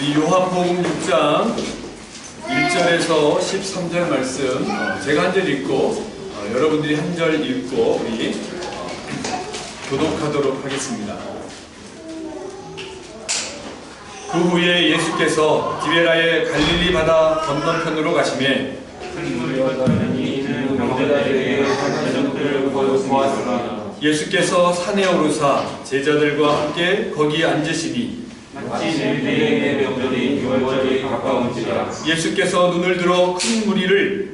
이 요한복음 6장 1절에서 13절 말씀 제가 한 절 읽고 여러분들이 한 절 읽고 우리 교독하도록 하겠습니다. 그 후에 예수께서 디베라의 갈릴리 바다 건너편으로 가시매 예수께서 산에 오르사 제자들과 함께 거기 앉으시니 예수께서 눈을 들어 큰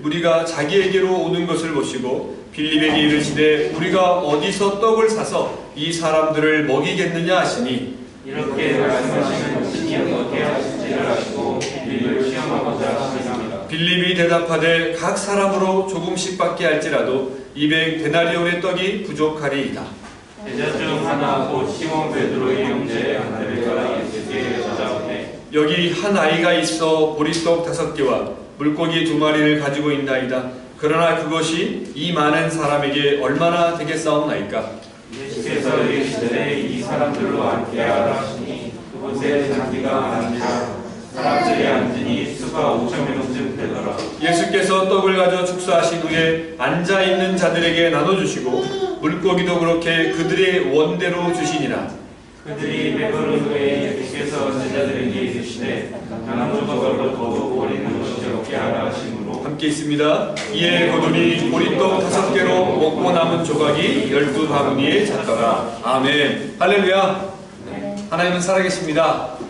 무리가 자기에게로 오는 것을 보시고 빌립에게 이르시되 우리가 어디서 떡을 사서 이 사람들을 먹이겠느냐 하시니 이렇게 말씀하시는 것이 어떻게 하실지를 아시고 빌립을 시험하고자 하십니다. 빌립이 대답하되 각 사람으로 조금씩밖에 할지라도 200데나리온의 떡이 부족하리이다. 제자 중 하나 곧 시몬 베드로의 형제 안드레가 예수께 찾아오되 여기 한 아이가 있어 보리떡 5개와 물고기 2마리를 가지고 있나이다. 그러나 그것이 이 많은 사람에게 얼마나 되겠사옵나이까? 예수께서 이르시되 이 사람들로 함께하라 하시니 그곳에 잔디가 많으니라. 사람들이 앉으니 수가 5,000명쯤 되더라. 예수께서 떡을 가져 축사하신 후에 앉아있는 자들에게 나눠주시고 물고기도 그렇게 그들의 원대로 주시니라. 그들이 배부른 후에 예수께서 제자들에게 이르시되 나눠 조각을 더욱 버리는 것이 없게 하라 하시므로 함께 있습니다. 이에 그들이 보리떡 5개로 먹고 남은 조각이 12바구니에 찼더라. 아멘. 할렐루야. 하나님은 살아계십니다.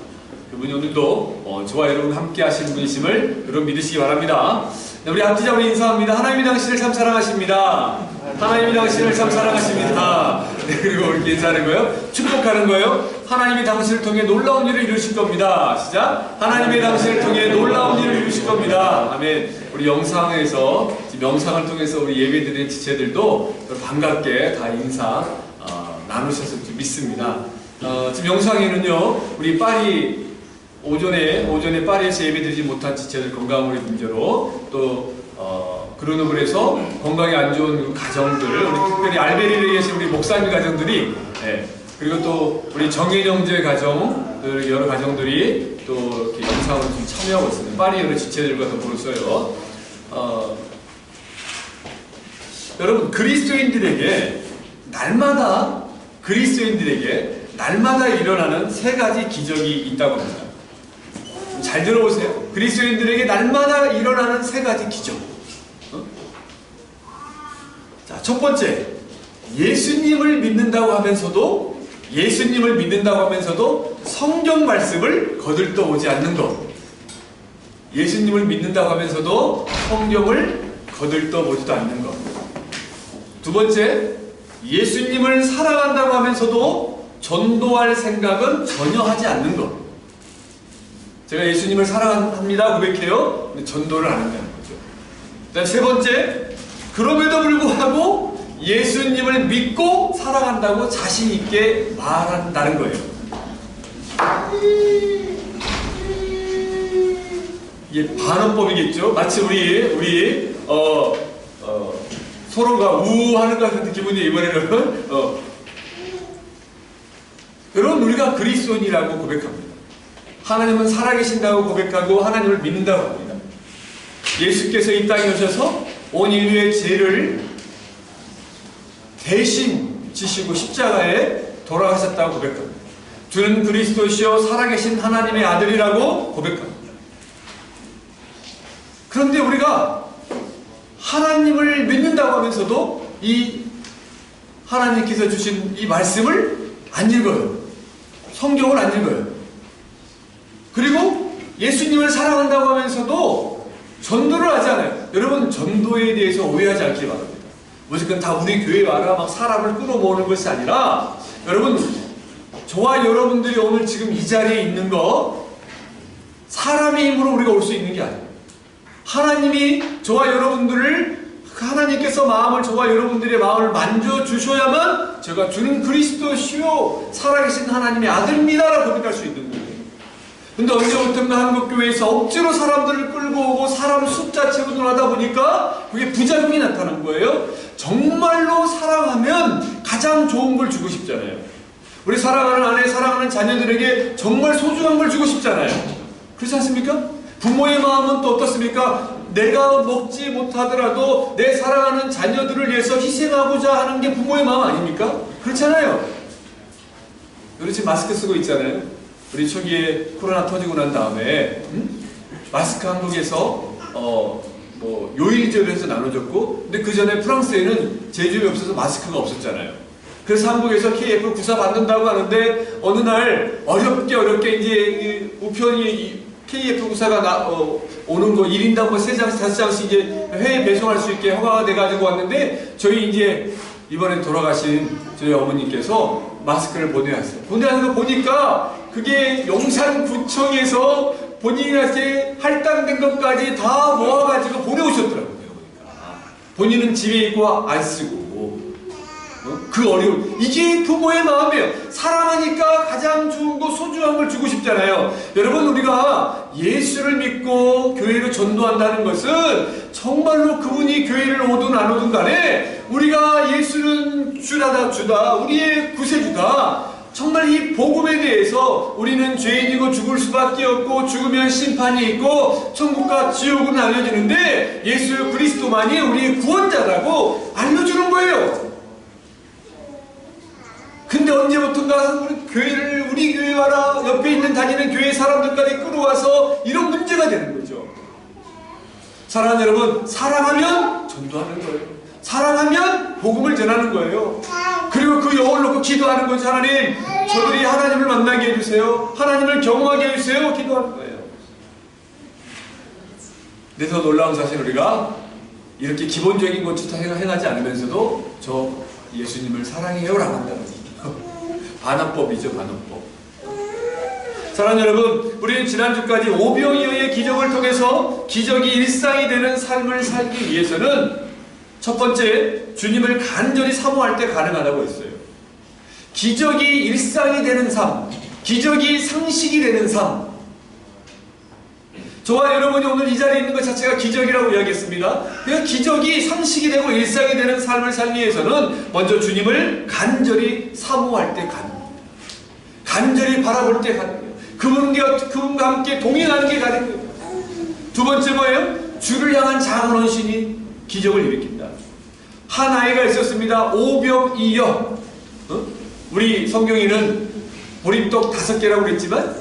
그분이 오늘도 저와 여러분 함께 하시는 분이심을 여러분 믿으시기 바랍니다. 우리 앞뒤자로 인사합니다. 하나님이 당신을 참 사랑하십니다. 하나님이 당신을 참 사랑하십니다. 네, 그리고 이렇게 인사하는 거예요. 축복하는 거예요. 하나님이 당신을 통해 놀라운 일을 이루실 겁니다. 시작. 하나님이 당신을 통해 놀라운 일을 이루실 겁니다. 아멘. 우리 영상에서 지금 영상을 통해서 우리 예배드리는 지체들도 반갑게 다 인사 나누셨을 줄 믿습니다. 지금 영상에는요 우리 파리 오전에 파리에서 예배드리지 못한 지체들 건강으로 문제로 또 그르노블에서 건강이 안 좋은 가정들, 우리 특별히 알베리에 계신 우리 목사님 가정들이, 그리고 또 우리 정혜영제 가정, 여러 가정들이 또 이렇게 영상을 좀 참여하고 있습니다. 파리 여러 지체들과 더불어서요. 여러분 그리스도인들에게 날마다 일어나는 3가지 기적이 있다고 합니다. 잘 들어보세요. 그리스도인들에게 날마다 일어나는 3가지 기적. 자, 첫 번째, 예수님을 믿는다고 하면서도 성경 말씀을 거들떠오지 않는 것. 예수님을 믿는다고 하면서도 성경을 거들떠보지도 않는 것. 두 번째, 예수님을 사랑한다고 하면서도 전도할 생각은 전혀 하지 않는 것. 제가 예수님을 사랑합니다 고백해요. 근데 전도를 안 한다는 거죠. 그다음 세 번째, 그럼에도 불구하고 예수님을 믿고 사랑한다고 자신 있게 말한다는 거예요. 이게 반언법이겠죠. 마치 우리 서로가 우하는 것 같은 기분이 이번에는 여러분 우리가 그리스도인이라고 고백합니다. 하나님은 살아계신다고 고백하고 하나님을 믿는다고 합니다. 예수께서 이 땅에 오셔서 온 인류의 죄를 대신 지시고 십자가에 돌아가셨다고 고백합니다. 주는 그리스도시요 살아계신 하나님의 아들이라고 고백합니다. 그런데 우리가 하나님을 믿는다고 하면서도 이 하나님께서 주신 이 말씀을 안 읽어요. 성경을 안 읽어요. 그리고 예수님을 사랑한다고 하면서도 전도를 하지 않아요. 여러분 전도에 대해서 오해하지 않기 바랍니다. 무조건 다 우리 교회에 와라 막 사람을 끌어모으는 것이 아니라 여러분 저와 여러분들이 오늘 지금 이 자리에 있는 거 사람의 힘으로 우리가 올 수 있는 게 아니에요. 하나님이 저와 여러분들을 하나님께서 저와 여러분들의 마음을 만져주셔야만 제가 주는 그리스도시요 살아계신 하나님의 아들입니다라고 고백할 수 있는 거예요. 근데 언제부턴가 한국교회에서 억지로 사람들을 끌고 오고 사람 숫자 채우고 하다 보니까 그게 부작용이 나타난 거예요. 정말로 사랑하면 가장 좋은 걸 주고 싶잖아요. 우리 사랑하는 아내, 사랑하는 자녀들에게 정말 소중한 걸 주고 싶잖아요. 그렇지 않습니까? 부모의 마음은 또 어떻습니까? 내가 먹지 못하더라도 내 사랑하는 자녀들을 위해서 희생하고자 하는 게 부모의 마음 아닙니까? 그렇잖아요. 우리 지금 마스크 쓰고 있잖아요. 우리 초기에 코로나 터지고 난 다음에 마스크 한국에서 뭐 요일제로 해서 나눠줬고, 근데 그 전에 프랑스에는 제조업이 없어서 마스크가 없었잖아요. 그래서 한국에서 KF94 받는다고 하는데 어느 날 어렵게 이제 우편이 KF94가 오는 거 1인당 뭐 3장, 5장씩 이제 해외 배송할 수 있게 허가가 돼가지고 왔는데, 저희 이제 이번에 돌아가신 저희 어머니께서 마스크를 보내왔어요. 보내는 거 보니까 그게 용산구청에서 본인한테 할당된 것까지 다 모아가지고 보내오셨더라고요. 보니까 본인은 집에 있고 안 쓰고 그 어려움, 이게 부모의 마음이에요. 사랑하니까 가장 좋은 거 소중한 걸 주고 싶잖아요. 여러분, 우리가 예수를 믿고 교회로 전도한다는 것은 정말로 그분이 교회를 오든 안 오든 간에 우리가 예수는 주다 우리의 구세주다, 정말 이 복음에 대해서 우리는 죄인이고 죽을 수밖에 없고 죽으면 심판이 있고 천국과 지옥은 알려지는데 예수 그리스도만이 우리의 구원자라고 알려주는 거예요. 근데 언제부턴가 우리 교회 와라, 옆에 있는 다니는 교회 사람들까지 끌어와서 이런 문제가 되는 거죠. 사랑하는 여러분, 사랑하면 전도하는 거예요. 사랑하면 복음을 전하는 거예요. 그리고 그 영혼을 놓고 기도하는 거죠. 하나님, 저들이 하나님을 만나게 해주세요. 하나님을 경험하게 해주세요. 기도하는 거예요. 근데 더 놀라운 사실, 우리가 이렇게 기본적인 것부터 행하지 않으면서도 저 예수님을 사랑해요라고 한다는 거죠. 반환법이죠, 반환법. 사랑하는 여러분, 우리는 지난주까지 오병이어의 기적을 통해서 기적이 일상이 되는 삶을 살기 위해서는 첫 번째, 주님을 간절히 사모할 때 가능하다고 했어요. 기적이 일상이 되는 삶, 기적이 상식이 되는 삶. 저와 여러분이 오늘 이 자리에 있는 것 자체가 기적이라고 이야기했습니다. 그러니까 기적이 상식이 되고 일상이 되는 삶을 살기 위해서는 먼저 주님을 간절히 사모할 때 가능합니다. 간절히 바라볼 때 가능해요. 그분과 함께 동행하는 게 가능해요. 두 번째 뭐예요? 주를 향한 작은 헌신이 기적을 일으킨다. 한 아이가 있었습니다. 오병이어. 우리 성경에는 보리떡 5개라고 그랬지만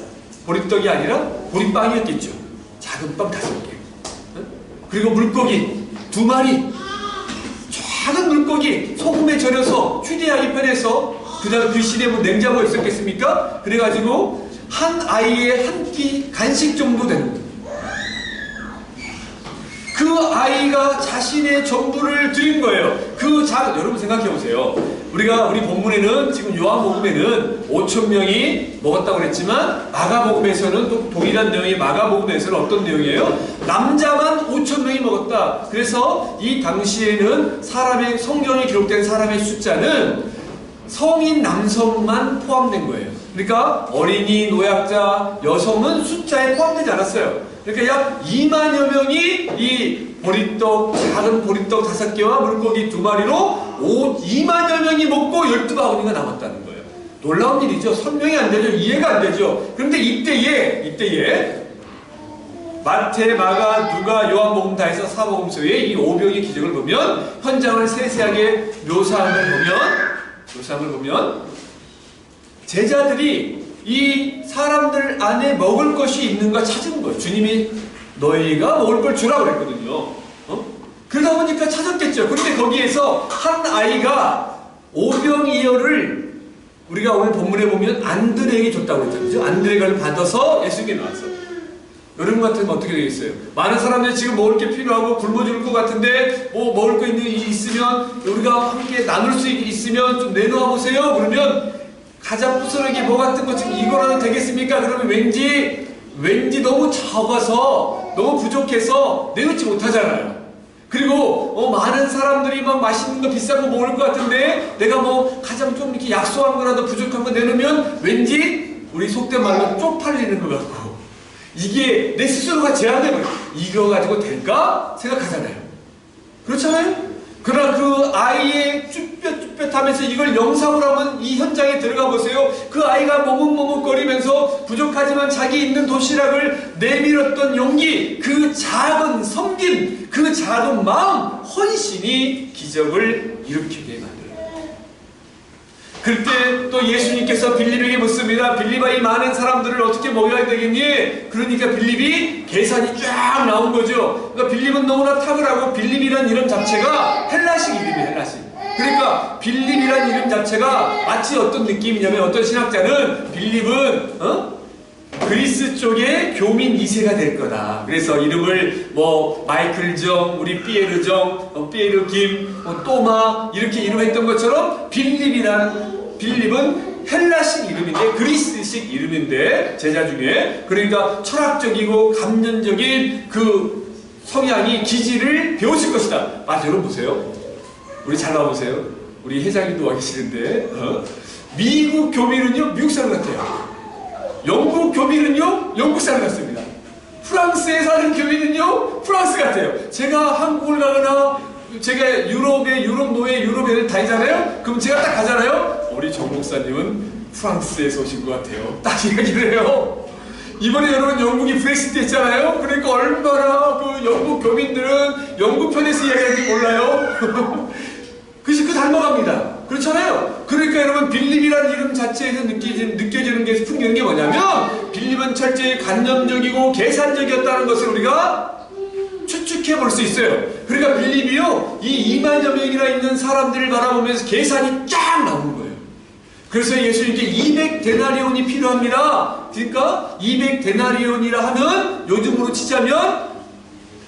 보리떡이 아니라 보리빵이었겠죠. 작은 빵 5개. 그리고 물고기 2마리. 작은 물고기 소금에 절여서 휴대하기 편해서, 그다음 그 시대에 뭐 냉장고가 있었겠습니까? 그래가지고 한 아이의 한 끼 간식 정도 되는 거예요. 그 아이가 자신의 전부를 드린 거예요. 여러분 생각해 보세요. 우리 본문에는, 지금 요한복음에는 5,000명이 먹었다고 그랬지만, 마가복음에서는 또 동일한 내용이, 마가복음에서는 어떤 내용이에요? 남자만 5,000명이 먹었다. 그래서 이 당시에는 성경에 기록된 사람의 숫자는 성인 남성만 포함된 거예요. 그러니까 어린이, 노약자, 여성은 숫자에 포함되지 않았어요. 그러니까 약 2만여 명이 이 작은 보리떡 5개와 물고기 2마리로 2만여 명이 먹고 12바구니가 남았다는 거예요. 놀라운 일이죠. 설명이 안 되죠. 이해가 안 되죠. 그런데 이때에 마태, 마가, 누가, 요한복음 다 해서 사복음서에 이 오병의 기적을 보면, 현장을 세세하게 묘사함을 보면 제자들이 이 사람들 안에 먹을 것이 있는가 찾은 거예요. 주님이 너희가 먹을 걸 주라고 그랬거든요. 그러다 보니까 찾았겠죠. 그런데 거기에서 한 아이가 오병이어를, 우리가 오늘 본문에 보면 안드레에게 줬다고 그랬잖아요. 안드레가 받아서 예수님께 나왔어요. 여러분 같으면 어떻게 되겠어요? 많은 사람들이 지금 먹을 게 필요하고 굶어 죽을 것 같은데, 뭐 먹을 거 있으면, 우리가 함께 나눌 수 있으면 좀 내놓아 보세요. 그러면 가장 부스러기 뭐 같은 거 지금 이거라도 되겠습니까? 그러면 왠지 너무 적어서, 너무 부족해서 내놓지 못하잖아요. 그리고 많은 사람들이 막 맛있는 거, 비싼 거 먹을 것 같은데, 내가 가장 좀 이렇게 약소한 거라도 부족한 거 내놓으면 왠지 우리 속된 말로 쪽팔리는 것 같고, 이게 내 스스로가 제한되면 이거 가지고 될까? 생각하잖아요. 그렇잖아요? 그러나 그 아이의 쭈뼛쭈뼛하면서 이걸 영상으로 하면 이 현장에 들어가 보세요. 그 아이가 머뭇머뭇거리면서 부족하지만 자기 있는 도시락을 내밀었던 용기, 그 작은 섬김, 그 작은 마음, 헌신이 기적을 일으키게 만들어요. 그때 또 예수님께서 빌립에게 묻습니다. 빌립아, 이 많은 사람들을 어떻게 먹여야 되겠니? 그러니까 빌립이 계산이 쫙 나온 거죠. 그러니까 빌립은 너무나 탁월하고, 빌립이란 이름 자체가 헬라식 이름이에요. 헬라식. 그러니까 빌립이란 이름 자체가 마치 어떤 느낌이냐면, 어떤 신학자는 빌립은 그리스 쪽의 교민 2세가 될 거다. 그래서 이름을 뭐 마이클 정, 우리 피에르 정, 피에르 김, 또마 이렇게 이름했던 것처럼 빌립은 헬라식 이름인데, 그리스식 이름인데, 제자 중에. 그러니까 철학적이고 감정적인 그 성향이 기질을 배우실 것이다. 여러분 보세요. 우리 잘 봐보세요. 우리 회장님도 와 계시는데, 미국 교민은요, 미국 사람 같아요. 영국 교민은요, 영국 사람 같습니다. 프랑스에 사는 교민은요, 프랑스 같아요. 제가 한국을 가거나, 제가 유럽 노예, 유럽 애들 다니잖아요? 그럼 제가 딱 가잖아요? 우리 정 목사님은 프랑스에서 오신 것 같아요. 딱 이야기를 해요. 이번에 여러분 영국이 브렉시트 했잖아요? 그러니까 얼마나 그 영국 교민들은 영국 편에서 이야기하는지 몰라요? 그래서 그 닮아갑니다. 그렇잖아요? 그러니까 여러분, 빌립이라는 이름 자체에서 느껴지는 게, 풍기는 게 뭐냐면, 빌립은 철저히 관념적이고 계산적이었다는 것을 우리가 추측해 볼 수 있어요. 그러니까 빌립이요, 이 2만여 명이나 있는 사람들을 바라보면서 계산이 쫙 나오는 거예요. 그래서 예수님께 200데나리온이 필요합니다. 그러니까 200데나리온이라 하면 요즘으로 치자면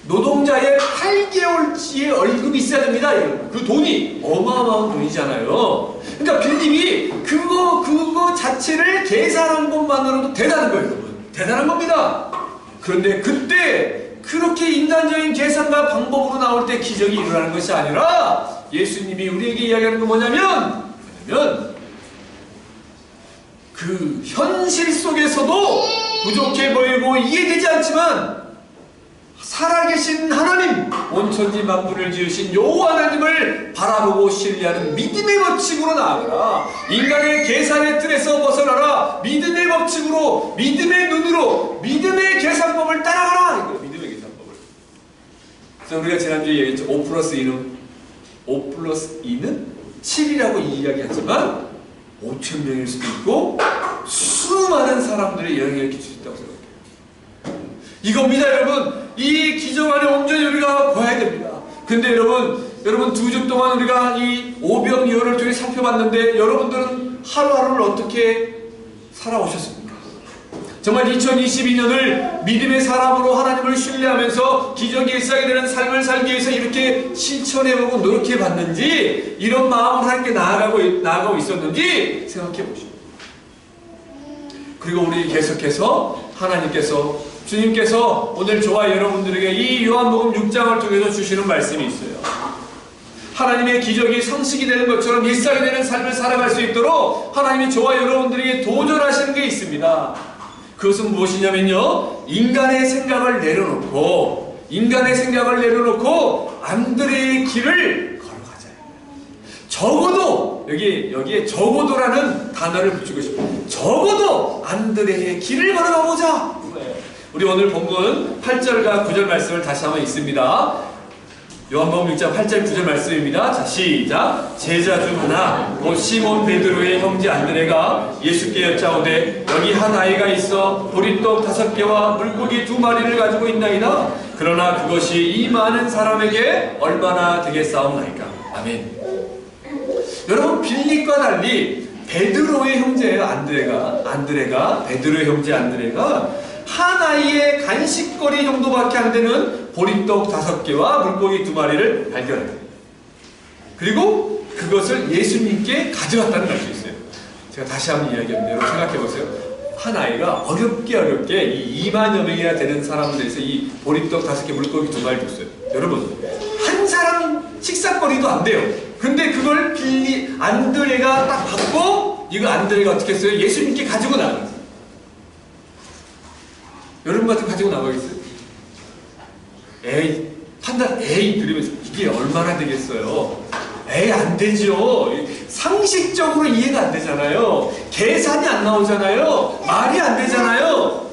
노동자의 8개월치의 월급이 있어야 됩니다. 그 돈이 어마어마한 돈이잖아요. 그러니까 빌립이 그거 자체를 계산한 것만으로도 대단한 거예요, 여러분. 대단한 겁니다. 그런데 그때 그렇게 인간적인 계산과 방법으로 나올 때 기적이 일어나는 것이 아니라, 예수님이 우리에게 이야기하는 건 뭐냐면 그 현실 속에서도 부족해 보이고 이해되지 않지만 살아계신 하나님, 온천지 만물을 지으신 여호와 하나님을 바라보고 신뢰하는 믿음의 법칙으로 나아가라. 인간의 계산의 틀에서 벗어나라. 믿음의 법칙으로, 믿음의 눈으로, 믿음의 계산법을 따라가라. 이거 믿음의 계산법을. 그래서 우리가 지난주에 얘기했죠. 5 플러스 2는 7이라고 이야기하지만 5천 명일 수도 있고 수많은 사람들의 영향을 끼칠 수 있다고 생각해요. 이겁니다, 여러분. 이 기적 안에 온전히 우리가 봐야 됩니다. 근데 여러분 2주 동안 우리가 이 오병이어를 통해 살펴봤는데, 여러분들은 하루하루를 어떻게 살아오셨습니까? 정말 2022년을 믿음의 사람으로 하나님을 신뢰하면서 기적이 일상이 되는 삶을 살기 위해서 이렇게 실천해보고 노력해봤는지, 이런 마음으로 하나님께 나아가고 있었는지 생각해 보시오. 그리고 우리 계속해서 주님께서 오늘 저와 여러분들에게 이 요한복음 6장을 통해서 주시는 말씀이 있어요. 하나님의 기적이 상식이 되는 것처럼 일상이 되는 삶을 살아갈 수 있도록 하나님이 저와 여러분들에게 도전하시는 게 있습니다. 그것은 무엇이냐면요, 인간의 생각을 내려놓고 안드레의 길을 걸어가자. 적어도 여기에 적어도라는 단어를 붙이고 싶어요. 적어도 안드레의 길을 걸어가보자. 우리 오늘 본문 8절과 9절 말씀을 다시 한번 읽습니다. 요한복음 6장 8절 9절 말씀입니다. 자, 시작. 제자 중 하나 곧 시몬 베드로의 형제 안드레가 예수께 여짜오되 여기 한 아이가 있어 보리떡 5개와 물고기 2마리를 가지고 있나이다. 그러나 그것이 이 많은 사람에게 얼마나 되겠사옵나이까. 아멘. 여러분, 빌립과 달리 베드로의 형제예요. 안드레가 베드로의 형제 안드레가 한 아이의 간식거리 정도밖에 안 되는 보리떡 5개와 물고기 2마리를 발견해요. 그리고 그것을 예수님께 가져갔다는 걸 수 있어요. 제가 다시 한번 이야기합니다. 여러분 생각해 보세요. 한 아이가 어렵게 이 2만여 명이나 되는 사람들에서 이 보리떡 5개, 물고기 2마리 줬어요. 여러분, 한 사람 식사거리도 안 돼요. 근데 그걸 안드레가 딱 받고, 이거 안드레가 어떻게 했어요? 예수님께 가지고 나갔어요. 여러분 같은 가지고 나가겠어요? 에이, 판단, 에이, 그러면서 이게 얼마나 되겠어요? 에이, 안 되죠. 상식적으로 이해가 안 되잖아요. 계산이 안 나오잖아요. 말이 안 되잖아요.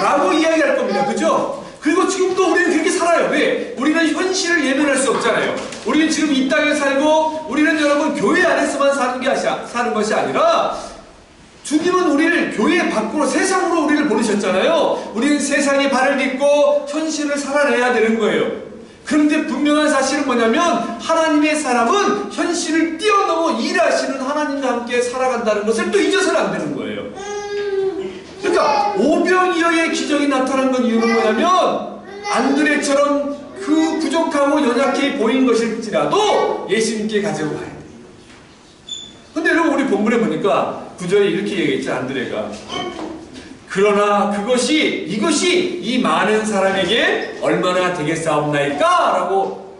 라고 이야기할 겁니다. 그죠? 그리고 지금도 우리는 그렇게 살아요. 왜? 우리는 현실을 예면할 수 없잖아요. 우리는 지금 이 땅에 살고, 우리는 여러분 교회 안에서만 사는 것이 아니라, 주님은 우리를 교회 밖으로 세상으로 우리를 보내셨잖아요. 우리는 세상에 발을 딛고 현실을 살아내야 되는 거예요. 그런데 분명한 사실은 뭐냐면 하나님의 사람은 현실을 뛰어넘어 일하시는 하나님과 함께 살아간다는 것을 또 잊어서는 안 되는 거예요. 그러니까 오병이어의 기적이 나타난 건 이유는 뭐냐면 안드레처럼 그 부족하고 연약해 보인 것일지라도 예수님께 가지고 가야 돼요. 근데 여러분 우리 본문에 보니까 9절에 이렇게 얘기했죠. 안드레가 그러나 이것이 이 많은 사람에게 얼마나 되겠사옵나이까? 라고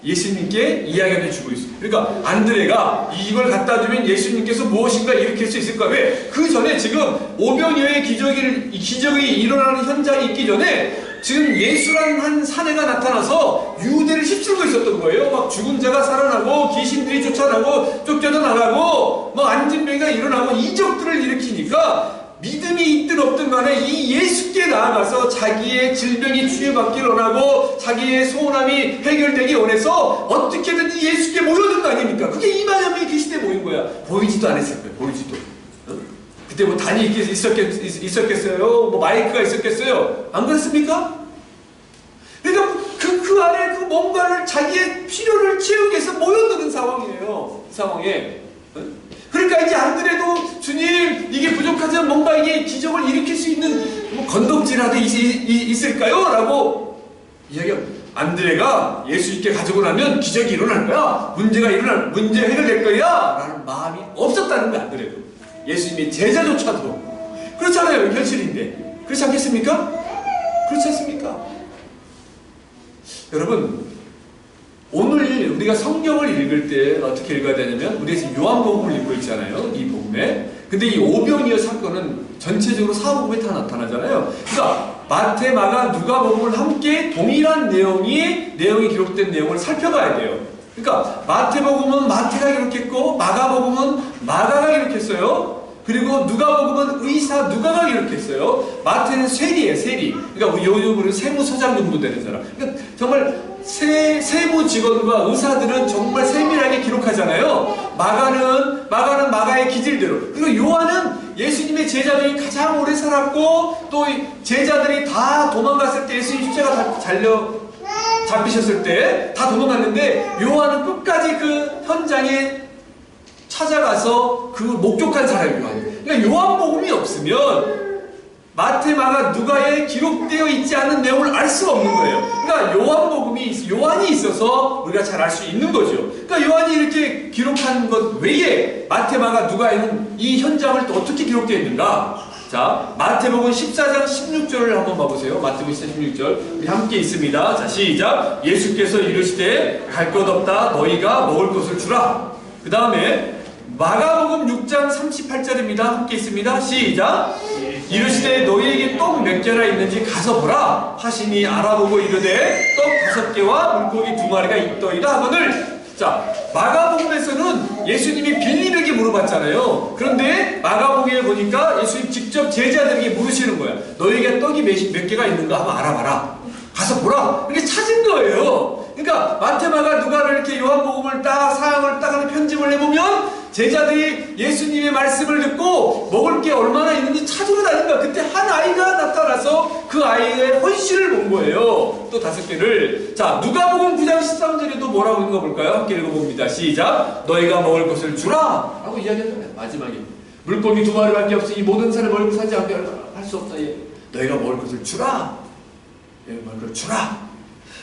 예수님께 이야기를 주고 있습니다. 그러니까 안드레가 이걸 갖다 주면 예수님께서 무엇인가 일으킬 수 있을까? 왜? 그 전에 지금 오병이어의 기적이 일어나는 현장이 있기 전에 지금 예수라는 한 사내가 나타나서 유대를 휩쓸고 있었던 거예요. 막 죽은 자가 살아나고 귀신들이 쫓아나고 쫓겨져 나가고 막 안진병이가 일어나고 이적들을 일으키니까 믿음이 있든 없든 간에 이 예수께 나아가서 자기의 질병이 치유받기를 원하고 자기의 소원함이 해결되기 원해서 어떻게든 이 예수께 모여든 거 아닙니까? 그게 2만여 명이 그 시대에 모인 거야. 보이지도 않았을 거예요. 보이지도. 그때 뭐 단이 있었겠어요? 뭐 마이크가 있었겠어요? 안 그렇습니까? 그러니까 그 안에 그 뭔가를 자기의 필요를 채우기 위해서 모여드는 상황이에요. 이 상황에. 그러니까 이제 안드레도 주님 이게 부족하지만 뭔가 이게 기적을 일으킬 수 있는 뭐 건덕지라도 있을까요? 라고 이야기합니다. 안드레가 예수님께 가지고 나면 기적이 일어날 거야. 문제 해결될 거야. 라는 마음이 없었다는 거야. 안드레도. 예수님의 제자조차도. 그렇잖아요. 현실인데. 그렇지 않겠습니까? 그렇지 않습니까? 여러분 오늘 우리가 성경을 읽을 때 어떻게 읽어야 되냐면 우리가 지금 요한복음을 읽고 있잖아요. 이 복음에. 근데 이 오병이어 사건은 전체적으로 사복음에 다 나타나잖아요. 그러니까 마태, 마가, 누가복음을 함께 동일한 내용이 기록된 내용을 살펴봐야 돼요. 그러니까 마태복음은 마태가 기록했고 마가복음은 마가가 기록했어요. 그리고 누가복음은 의사 누가가 기록했어요. 마태는 세리예요. 세리. 그러니까 요즘으로 세무서장 정도 되는 사람. 그러니까 정말 세무 직원과 의사들은 정말 세밀하게 기록하잖아요. 마가는 마가의 기질대로. 그리고 요한은 예수님의 제자들이 가장 오래 살았고 또 제자들이 다 도망갔을 때 예수님 십자가 잡히셨을 때 다 도망갔는데 요한은 끝까지 그 현장에 찾아가서 그 목격한 사람이 요한이에요. 그러니까 요한복음이 없으면 마태, 마가, 누가에 기록되어 있지 않은 내용을 알 수가 없는 거예요. 그러니까 요한이 있어서 우리가 잘 알 수 있는 거죠. 그러니까 요한이 이렇게 기록한 것 외에 마태, 마가, 누가에는 이 현장을 또 어떻게 기록되어 있는가? 자, 마태복음 14장 16절을 한번 봐보세요. 마태복음 14장 16절 우리 함께 있습니다. 자, 시작. 예수께서 이르시되 갈 것 없다 너희가 먹을 것을 주라. 그 다음에 마가복음 6장 38절입니다. 함께 있습니다. 시작. 이르시되 너희에게 떡 몇 개나 있는지 가서 보라 하시니 알아보고 이르되 떡 5개와 물고기 2마리가 있더이다 하거늘. 자, 마가복음에서는 예수님이 빌립에게 물어봤잖아요. 그런데 마가복음에 보니까 예수님 직접 제자들에게 물으시는 거야. 너희에게 떡이 몇 개가 있는가 한번 알아봐라. 가서 보라. 이렇게 찾은 거예요. 그러니까 마태, 마가, 누가를 이렇게 요한복음을 사항을 딱 하는 편집을 해보면 제자들이 예수님의 말씀을 듣고 먹을 게 얼마나 있는지 찾으러 다닌 거야. 그때 한 아이가 나타나서 그 아이의 헌신을 본 거예요. 또 5개를. 자, 누가복음 9장 13절에도 뭐라고 있는 거 볼까요? 함께 읽어봅니다. 시작. 너희가 먹을 것을 주라 라고 이야기했잖아요. 마지막에 물고기 2마리밖에 없으니 모든 사람을 먹을 것 사지 않게 할 수 없다. 너희가 먹을 것을 주라. 너희가 먹을 것을 주라.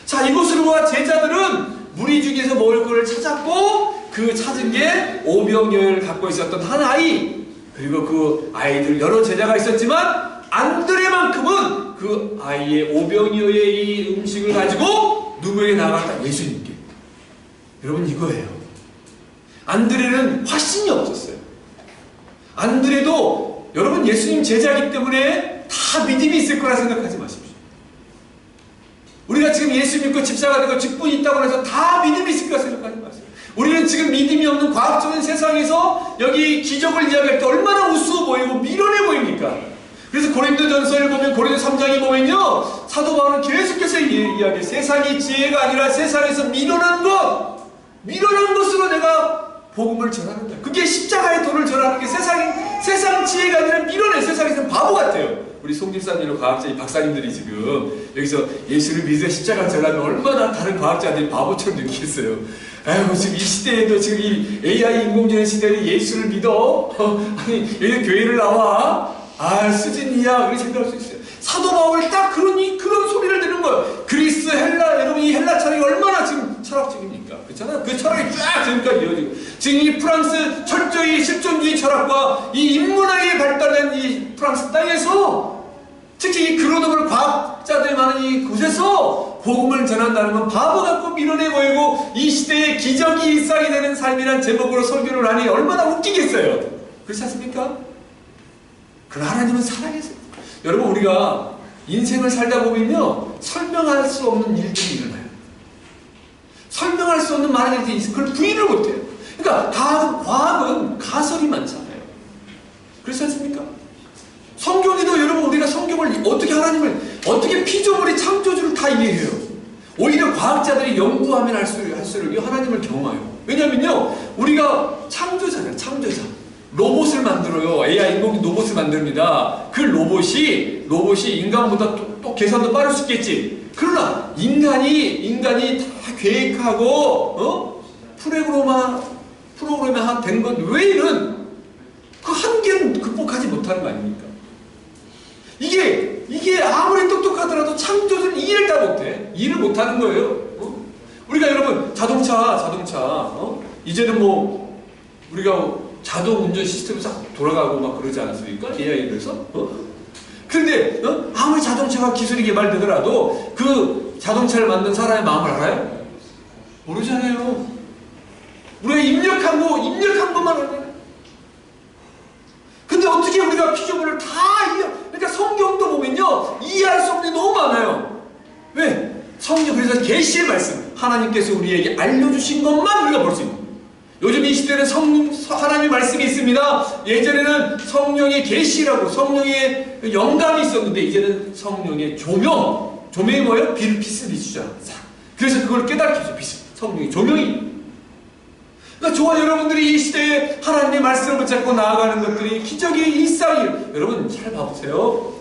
자, 이곳으로 와 제자들은 무리 중에서 먹을 것을 찾았고 그 찾은 게 오병이어를 갖고 있었던 한 아이, 그리고 그 아이들 여러 제자가 있었지만 안드레만큼은 그 아이의 오병이어의 이 음식을 가지고 누구에게 나아갔다? 예수님께. 여러분 이거예요. 안드레는 확신이 없었어요. 안드레도 여러분 예수님 제자이기 때문에 다 믿음이 있을 거라 생각하지 마십시오. 우리가 지금 예수 믿고 집사가 되고 직분이 있다고 해서 다 믿음이 있을까 생각하지 마세요. 우리는 지금 믿음이 없는 과학적인 세상에서 여기 기적을 이야기할 때 얼마나 우스워 보이고 미련해 보입니까? 그래서 고린도전서를 보면 고린도 3장에 보면요, 사도 바울은 계속해서 이야기해요. 세상이 지혜가 아니라 세상에서 미련한 것으로 내가 복음을 전하는다. 그게 십자가의 도를 전하는 게 세상 지혜가 아니라 미련해. 세상에서는 바보 같아요. 우리 송집사님이나 과학자, 박사님들이 지금 여기서 예수를 믿어 십자가 전하면 얼마나 다른 과학자들이 바보처럼 느끼겠어요. 아이고, 지금 이 시대에도 지금 이 AI 인공지능 시대에 예수를 믿어? 아니, 여기 교회를 나와? 수진이야. 그렇게 생각할 수 있어요. 사도 바울 딱 그런 소리를 듣는 거예요. 그리스, 헬라, 여러분 이 헬라 철학이 얼마나 지금 철학적입니까? 그렇잖아요. 그 철학이 쫙 지금까지 이어지고, 지금 이 프랑스 철저히 실존주의 철학과 이 인문학이 발달된 이 프랑스 땅에서, 특히 이 그로노블 과학자들 많은 이 곳에서 복음을 전한다는 건 바보 같고 미련해 보이고 이 시대에 기적이 일상이 되는 삶이란 제목으로 설교를 하니 얼마나 웃기겠어요. 그렇지 않습니까? 그러나 하나님은 살아계세요. 여러분, 우리가 인생을 살다 보면요, 설명할 수 없는 일들이 일어나요. 설명할 수 없는 많은 일들이 있어요. 그걸 부인을 못해요. 그러니까 과학은 가설이 많잖아요. 그렇지 않습니까? 성경에도 여러분, 우리가 성경을 어떻게, 하나님을 어떻게 피조물의 창조주를 다 이해해요. 오히려 과학자들이 연구하면 할수록 이 하나님을 경험해요. 왜냐면요, 우리가 창조자잖아요. 창조자. 로봇을 만들어요. AI 인공 로봇을 만듭니다. 그 로봇이 인간보다 또 계산도 빠를 수 있겠지. 그러나 인간이 다 계획하고 프로그램화 된 것 외에는 그 한계는 극복하지 못하는 거 아닙니까? 이게 아무리 똑똑하더라도 창조주는 이해를 다 못해. 이해를 못하는 거예요. 우리가 여러분 자동차 이제는 뭐 우리가 자동 운전 시스템이 싹 돌아가고 막 그러지 않습니까? AI에서? 그런데 아무리 자동차가 기술이 개발되더라도 그 자동차를 만든 사람의 마음을 알아요? 모르잖아요. 우리가 입력한 것만 알아요. 근데 어떻게 우리가 피조물을 다 그러니까 성경도 보면요, 이해할 수 없는 게 너무 많아요. 왜? 성경, 그래서 계시의 말씀, 하나님께서 우리에게 알려주신 것만 우리가 볼 수 있는 거예요. 요즘 이 시대는 하나님의 말씀이 있습니다. 예전에는 성령의 계시라고 성령의 영감이 있었는데 이제는 성령의 조명이 뭐예요? 빛을 비추자. 그래서 그걸 깨닫게 해줘. 성령의 조명이. 그러니까 저와 여러분들이 이 시대에 하나님의 말씀을 붙잡고 나아가는 것들이 기적이 일상이에요. 여러분 잘 봐보세요.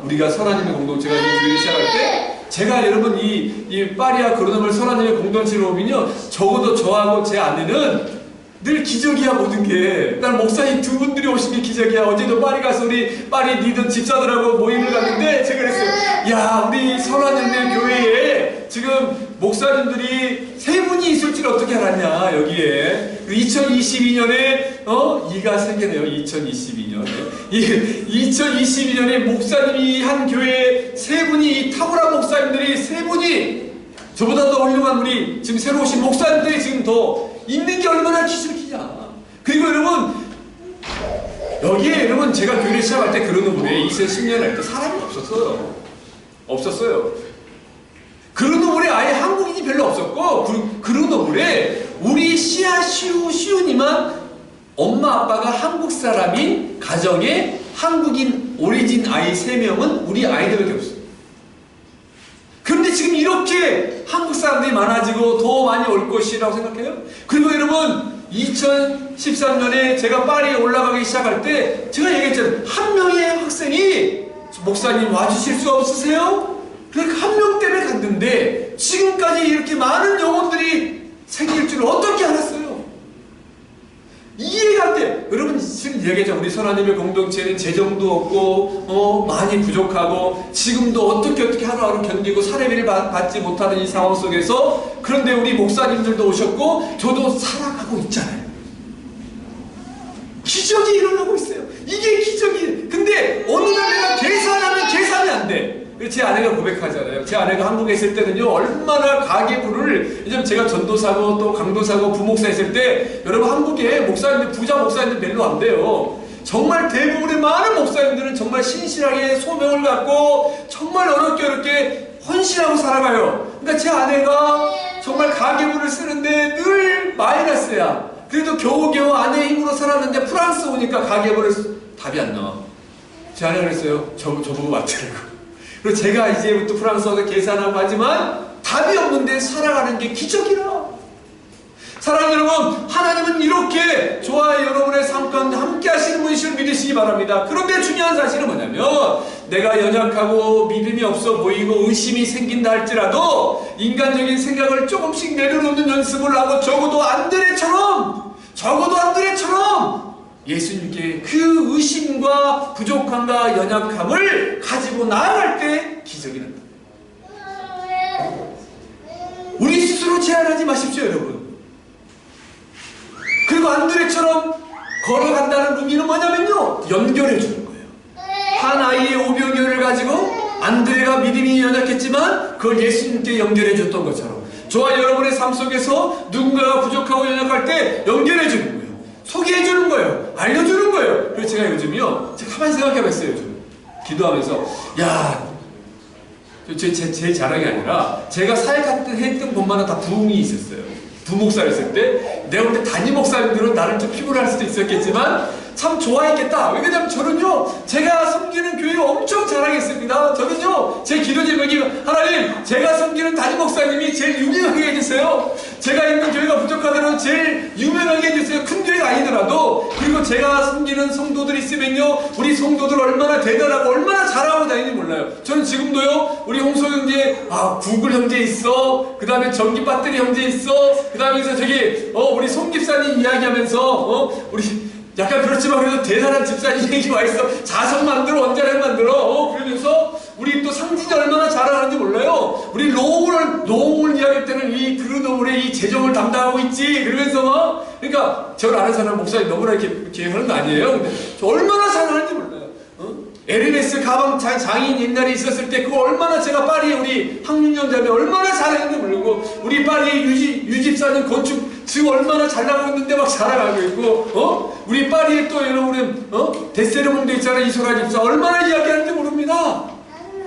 우리가 선하님의 공동체가 이 교회를 시작할 때 제가 여러분 이 파리아 그로노블 선하님의 공동체로 오면요, 적어도 저하고 제 아내는 늘 기적이야. 모든 게 난 목사님 두 분들이 오신 게 기적이야. 어제도 파리 가서 우리 파리 리더 집사들하고 모임을 갔는데 제가 그랬어요. 야, 우리 선하님의 교회에 지금 목사님들이 3분이 있을 줄 어떻게 알았냐. 여기에 2022년에 이가 3개네요. 2022년에 목사님이 한 교회에 3분이, 탁월한 목사님들이 3분이, 저보다 더 훌륭한 우리 지금 새로 오신 목사님들이 지금 더 있는 게 얼마나 기적이냐. 그리고 여러분, 여기에 여러분 제가 교회를 시작할 때 그로노블에 2010년 할 때 사람이 없었어요. 그로노블에 아예 한국인이 별로 없었고, 그로노블에 우리 시우니만 엄마 아빠가 한국 사람인 가정에 한국인 오리진 아이 3명은 우리 아이들밖에 없어요. 그런데 지금 이렇게 한국 사람들이 많아지고 더 많이 올 것이라고 생각해요? 그리고 여러분 2013년에 제가 파리에 올라가기 시작할 때 제가 얘기했잖아요. 한 명의 학생이 목사님 와주실 수 없으세요? 그러니까 한 명 때문에 갔는데 지금까지 이렇게 많은 영혼들이 생길 줄 어떻게 알았어요? 이해가 안 돼. 여러분 지금 이야기하자. 우리 선하님의 공동체는 재정도 없고 많이 부족하고 지금도 어떻게 하루하루 견디고 사례비를 받지 못하는 이 상황 속에서, 그런데 우리 목사님들도 오셨고 저도 살아가고 있잖아요. 기적이 일어나고 있어요. 이게 기적이에요. 근데 어느 날 내가 계산하면 계산이 안 돼. 제 아내가 고백하잖아요. 제 아내가 한국에 있을 때는요, 얼마나 가계부를, 왜냐면 제가 전도사고 또 강도사고 부목사 했을 때, 여러분 한국에 목사님들, 부자 목사님들 별로 안 돼요. 정말 대부분의 많은 목사님들은 정말 신실하게 소명을 갖고 정말 어렵게 헌신하고 살아가요. 그러니까 제 아내가 정말 가계부를 쓰는데 늘 마이너스야. 그래도 겨우겨우 아내의 힘으로 살았는데 프랑스 오니까 가계부를 답이 안 나와. 제 아내가 그랬어요. 저보고 맞더라고. 그리고 제가 이제부터 프랑스어도 계산하고 하지만 답이 없는데 살아가는 게 기적이라. 사랑하는 여러분, 하나님은 이렇게 저와 여러분의 삶 가운데 함께 하시는 분이심을 믿으시기 바랍니다. 그런데 중요한 사실은 뭐냐면 내가 연약하고 믿음이 없어 보이고 의심이 생긴다 할지라도 인간적인 생각을 조금씩 내려놓는 연습을 하고 적어도 안드레처럼 예수님께 그 의심과 부족함과 연약함을 가지고 나아갈 때 기적이 난다. 우리 스스로 제한하지 마십시오, 여러분. 그리고 안드레처럼 걸어간다는 의미는 뭐냐면요, 연결해 주는 거예요. 한 아이의 오병이어를 가지고 안드레가 믿음이 연약했지만 그걸 예수님께 연결해 줬던 것처럼 저와 여러분의 삶 속에서 누군가가 부족하고 연약할 때 연결해 주는 거예요. 소개해 주는 거예요. 알려주는 거예요. 그래서 제가 요즘요, 제가 가만히 생각해 봤어요. 요즘 기도하면서 제 자랑이 아니라 제가 사역했던 곳마다 다 부흥이 있었어요. 부목사를 했을 때 내가 볼 때 단임 목사님들은 나를 좀 피곤할 수도 있었겠지만 참 좋아했겠다. 왜냐면 저는요, 제가 섬기는 교회 엄청 자랑했습니다. 저는요, 제 기도 제목이 하나님, 제가 섬기는 단임 목사님이 제일 유명하게 해주세요. 제가 있는 교회가 부족하더라도 제일 유명하게 해주세요. 큰 교회가 아니더라도. 그리고 제가 섬기는 성도들이 있으면요, 우리 성도들 얼마나 대단하고 얼마나 잘하고 다니는지 몰라요. 저는 지금도요, 우리 홍소 형제, 구글 형제 있어. 그 다음에 전기 배터리 형제 있어. 그 다음에 저기 우리 송 집사님 이야기하면서 우리 약간 그렇지만 그래도 대단한 집사님 얘기 와 있어. 자석 만들어, 원자력 만들어. 그러면서 우리 또 상진이 얼마나 잘하는지 몰라요. 우리 노홍을 이야기할 때는 이 그루노블의 이 재정을 담당하고 있지. 그러면서 그러니까 저를 아는 사람 목사님 너무나 이렇게 하는 거 아니에요. 근데 저 얼마나 잘하는지 몰라요. 에르메스 가방 장인 옛날에 있었을 때 그거 얼마나 제가 파리에 우리 황윤영 자매 얼마나 잘했는지 모르고 우리 파리에 유집사님 건축 지금 얼마나 잘 나가고 있는데 막 자랑하고 있고 우리 파리에 또 여러분 데세르몽도 있잖아요. 이소라 집사 얼마나 이야기하는지 모릅니다.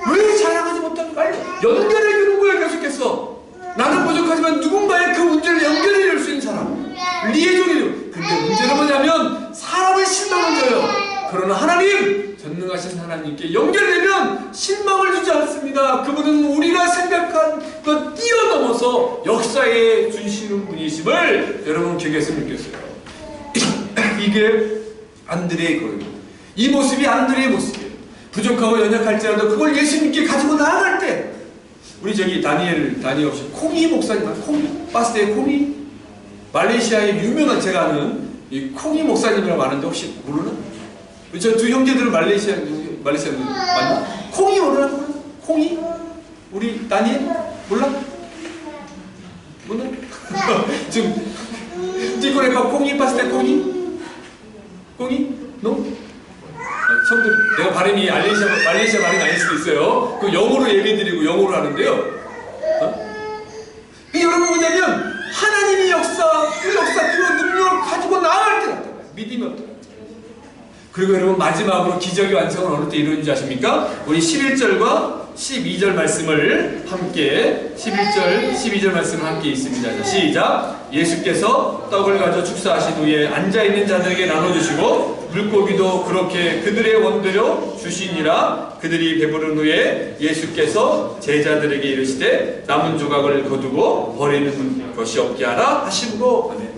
왜 자랑하지 못할까? 연결해 주는 거예요. 계속해서 나는 부족하지만 누군가의 그 문제를 연결해 줄 수 있는 사람 리에종이에요. 근데 문제는 뭐냐면 사람을 실망을 줘요. 그러나 하나님, 전능하신 하나님께 연결되면 실망을 주지 않습니다. 그분은 우리가 생각한 것 뛰어넘어서 역사에 주시는 분이심을 여러분 기억했으면 좋겠어요. 이게 안드레의 거예요. 이 모습이 안드레의 모습이에요. 부족하고 연약할지라도 그걸 예수님께 가지고 나아갈 때 우리 저기 다니엘 혹시 콩이 목사님, 파스테의 콩이 말레이시아의 유명한 제가 아는 이 콩이 목사님이라고 아는데 혹시 모르나? 저 두 형제들은 말레이시아 맞나? 콩이 모르나? 콩이? 우리 다니엘? 몰라? 몰라? 지금 띠꼬레파 콩이 파스테 콩이? 너? 성들 내가 발음이 말레이시아 발음이 아닐 수도 있어요. 그 영어로 얘기해드리고 영어로 하는데요. 여러분 뭐냐면 하나님의 그 능력을 가지고 나아갈 때 같아요. 믿음이 없다. 그리고 여러분 마지막으로 기적의 완성은 어느 때 이루어진지 아십니까? 우리 11절과 12절 말씀을 함께 11절, 12절 말씀을 함께 있습니다. 자, 시작! 예수께서 떡을 가져 축사하신 후에 앉아있는 자들에게 나눠주시고 물고기도 그렇게 그들의 원대로 주시니라. 그들이 배부른 후에 예수께서 제자들에게 이르시되 남은 조각을 거두고 버리는 것이 없게 하라 하시고. 아멘.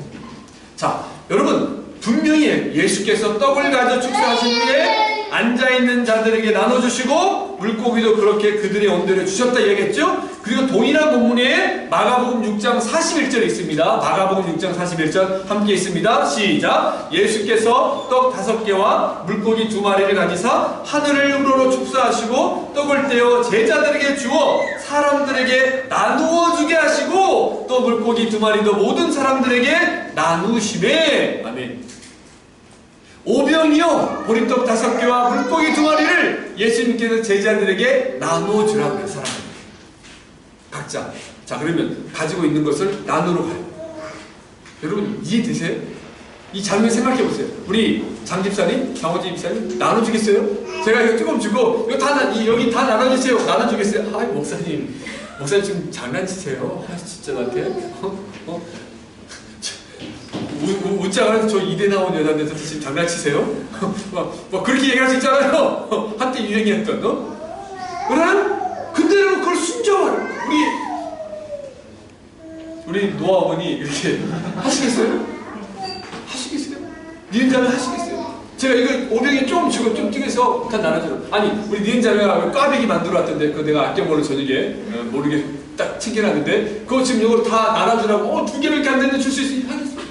자, 여러분 분명히 예수께서 떡을 가져 축사하신 후에 앉아있는 자들에게 나눠주시고 물고기도 그렇게 그들의 온대로 주셨다 얘기했죠. 그리고 동일한 본문에 마가복음 6장 41절에 있습니다. 마가복음 6장 41절 함께 있습니다. 시작! 예수께서 떡 5개와 물고기 2마리를 가지사 하늘을 우러러 축사하시고 떡을 떼어 제자들에게 주어 사람들에게 나누어 주게 하시고 또 물고기 2마리도 모든 사람들에게 나누시매. 아멘. 오병이요 보리떡 5개와 물고기 2마리를 예수님께서 제자들에게 나누어 주라고 해요. 사람들 각자. 자, 그러면 가지고 있는 것을 나누러 가요. 여러분 이해되세요? 이 장면 생각해 보세요. 우리 장 집사님, 장호지 집사님 나눠주겠어요? 제가 이거 조금 주고 이거 여기 다 나눠주세요. 나눠주겠어요? 아이 목사님 지금 장난치세요? 아 진짜 나한테 웃자가 저 이대 나온 여자한테 지금 장난치세요? 막 그렇게 얘기할 수 있잖아요. 한때 유행이었던 그러나 근데 여러분 그걸 순종하는 우리 노아 어머니 이렇게 하시겠어요? 하시겠어요? 니은자매 하시겠어요? 제가 이거 오병이 좀 주고 좀 튀겨서 다 나눠줘요. 아니 우리 니은자매가 꽈배기 만들어 왔던데 그거 내가 아껴먹는 저녁에 모르게 딱 챙겨놨는데 그거 지금 이걸 다 나눠주라고 2개밖에 안 되는데 줄 수 있으니 하겠어요?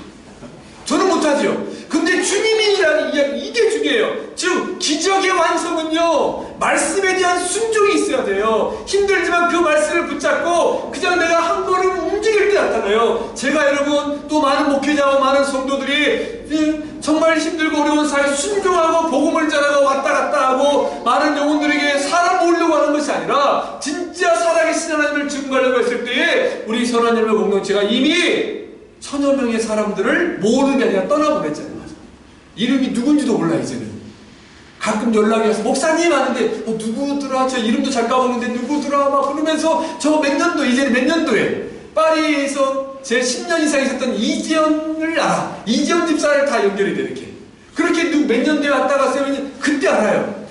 저는 못하죠. 근데 주님이 일하는 이야기 이게 중요해요. 즉 기적의 완성은요 말씀에 대한 순종이 있어야 돼요. 힘들지만 그 말씀을 붙잡고 그냥 내가 한 걸음 움직일 때 나타나요. 제가 여러분 또 많은 목회자와 많은 성도들이 정말 힘들고 어려운 사회에 순종하고 복음을 전하고 왔다 갔다 하고 많은 영혼들에게 사람 모으려고 하는 것이 아니라 진짜 살아계신 하나님을 증거하려고 했을 때에 우리 선한 열매 공동체가 이미 1000여 명의 사람들을 모으는 게 아니라 떠나보냈잖아요. 이름이 누군지도 몰라 이제는. 가끔 연락이 와서 목사님 하는데 누구더라? 저 이름도 잘 까먹는데 누구더라? 막 그러면서 저 몇 년도 이제는 몇 년도에 파리에서 제 10년 이상 있었던 이지연을 알아. 이지연 집사를 다 연결이 돼 이렇게. 그렇게 몇 년도에 왔다 갔어요. 그때 알아요.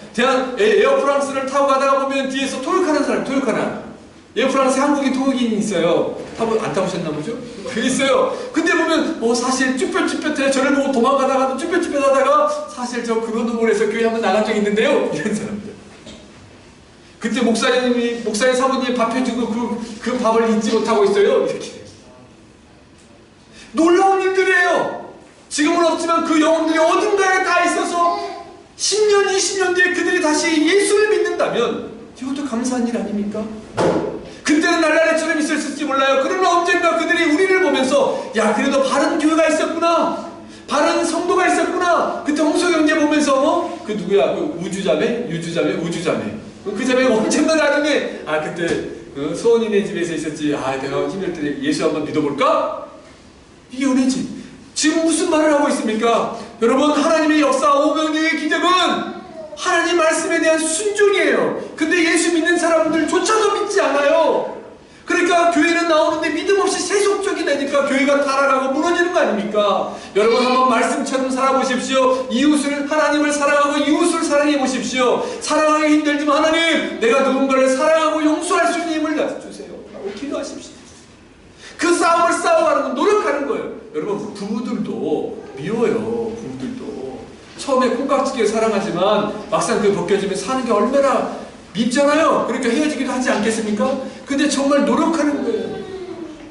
에어프랑스를 타고 가다가 보면 뒤에서 토역하는 사람 토역하나. 에어프랑스 한국인 통역인이 있어요. 안 타보셨나 보죠? 그게 있어요. 근데 보면 사실 쭈뼛쭈뼛해. 저를 보고 도망가다가도 쭈뼛쭈뼛하다가 사실 저 그로드몰에서 교회 한번 나간 적이 있는데요. 이런 사람들. 그때 목사님 사모님이 밥 해주고 그 밥을 잊지 못하고 있어요. 이렇게. 놀라운 일들이에요. 지금은 없지만 그 영혼들이 어딘가에 다 있어서 10년, 20년 뒤에 그들이 다시 예수를 믿는다면 이것도 감사한 일 아닙니까? 그때는 날라리처럼 있었을지 몰라요. 그러나 언젠가 그들이 우리를 보면서 야 그래도 바른 교회가 있었구나, 바른 성도가 있었구나. 그때 홍소 형제 보면서 그 누구야? 그 우주자매 그 자매가 언젠가 나중에 그때 소원이네 집에서 있었지. 내가 힘들 때 예수 한번 믿어볼까? 이게 은혜지. 지금 무슨 말을 하고 있습니까? 여러분 하나님의 역사 오병이어의 기적은 하나님 말씀에 대한 순종이에요. 근데 예수 믿는 사람들조차도 믿지 않아요. 그러니까 교회는 나오는데 믿음 없이 세속적이 되니까 교회가 타락하고 무너지는 거 아닙니까? 여러분 한번 말씀처럼 살아보십시오. 하나님을 사랑하고 이웃을 사랑해 보십시오. 사랑하기 힘들지만 하나님 내가 누군가를 사랑하고 용서할 수 있는 힘을 주세요 라고 기도하십시오. 그 싸움을 싸워가는 건 노력하는 거예요. 여러분 부부들도 미워요. 부부들도 처음에 콩깍지게 사랑하지만 막상 그 벗겨지면 사는 게 얼마나 밉잖아요. 그러니까 헤어지기도 하지 않겠습니까? 근데 정말 노력하는 거예요.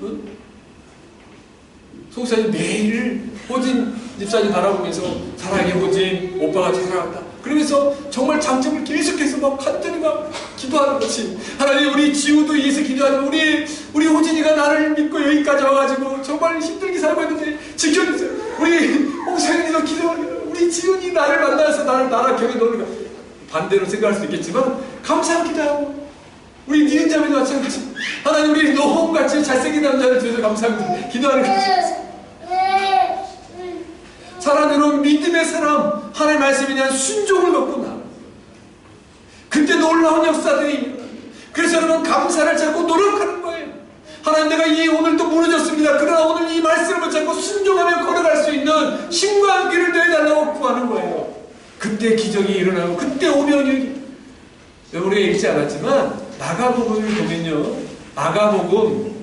응? 송사님 매일 호진 집사님 바라보면서 사랑해 호진, 오빠가 사랑한다. 그러면서 정말 장점을 계속해서 막 간절히 막 기도하는 것이 하나님 우리 지우도 위해서 기도하는 우리 호진이가 나를 믿고 여기까지 와가지고 정말 힘들게 살고 있는데 지켜주세요. 우리 홍사님도 기도하는 우리 지훈이 나를 만나서 나랑 격에 놓는 거 반대로 생각할 수 있겠지만 감사합니다 하고 우리 니은자매도 마찬가지. 하나님 우리 노홍같이 잘생긴 남자를 주셔서 감사합니다. 기도하는 거죠. 사랑하는 믿음의 사람 하나님의 말씀에 대한 순종을 갖고 나아요. 그때 놀라운 역사들이 일어납니다. 그래서 여러분 감사를 찾고 노력하는 거예요. 하나님 내가 오늘도 무너졌습니다. 그러나 오늘 이 말씀을 붙잡고 순종하며 걸어갈 수 있는 힘과 용기를 내달라고 구하는 거예요. 그때 기적이 일어나고 그때 오병이 우리가 읽지 않았지만 마가복음을 보면요. 마가복음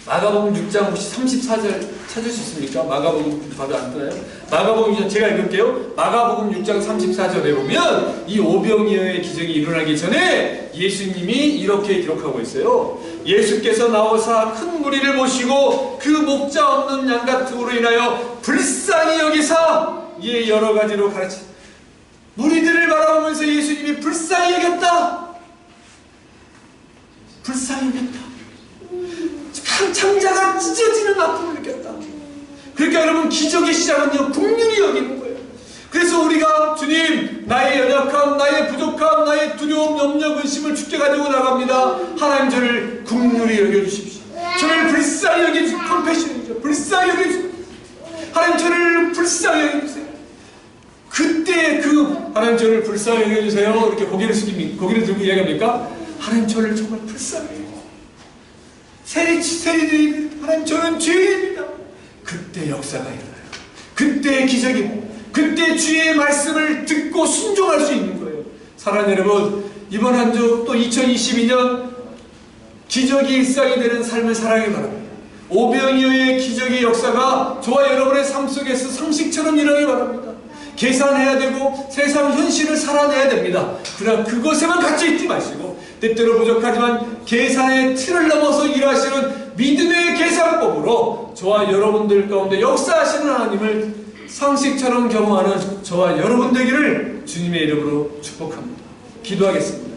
6장 혹시 34절 찾을 수 있습니까? 마가복음 봐도 안 뜨나요? 마가복음 제가 읽을게요. 마가복음 6장 34절에 보면 이 오병이어의 기적이 일어나기 전에 예수님이 이렇게 기록하고 있어요. 예수께서 나오사 큰 무리를 모시고 그 목자 없는 양같음으로 인하여 불쌍히 여기사 이에 여러 가지로 가르치 무리들을 바라보면서 예수님이 불쌍히 여겼다. 불쌍히 여겼다. 창자가 찢어지는 아픔을 느꼈다. 그러니까 여러분 기적의 시작은요 긍휼히 여기는 거예요. 그래서 우리가 주님 나의 연약함, 나의 부족함, 나의 두려움, 염려, 근심을 주께 가지고 나갑니다. 하나님 저를 긍휼히 여겨주십시오. 저를 불쌍히 여겨주십시오. 컴패션이죠. 불쌍히 여겨주십시오. 하나님 저를 불쌍히 여겨주세요. 그때 하나님 저를 불쌍히 여겨주세요. 이렇게 고개를 들고 이야기합니까? 하나님 저를 정말 불쌍히 여겨주세요. 세리들이 하나님 저는 죄인입니다. 그때 역사가 일어나요. 그때 기적이, 그때 주의 말씀을 듣고 순종할 수 있는 거예요. 사랑하는 여러분, 이번 한 주 또 2022년 기적이 일상이 되는 삶을 살아가기 바랍니다. 오병이어의 기적의 역사가 저와 여러분의 삶 속에서 상식처럼 일어나기 바랍니다. 계산해야 되고 세상 현실을 살아내야 됩니다. 그러나 그것에만 갇혀있지 마시고 때때로 부족하지만 계산의 틀을 넘어서 일하시는 믿음의 계산법으로 저와 여러분들 가운데 역사하시는 하나님을 상식처럼 경험하는 저와 여러분 되기를 주님의 이름으로 축복합니다. 기도하겠습니다.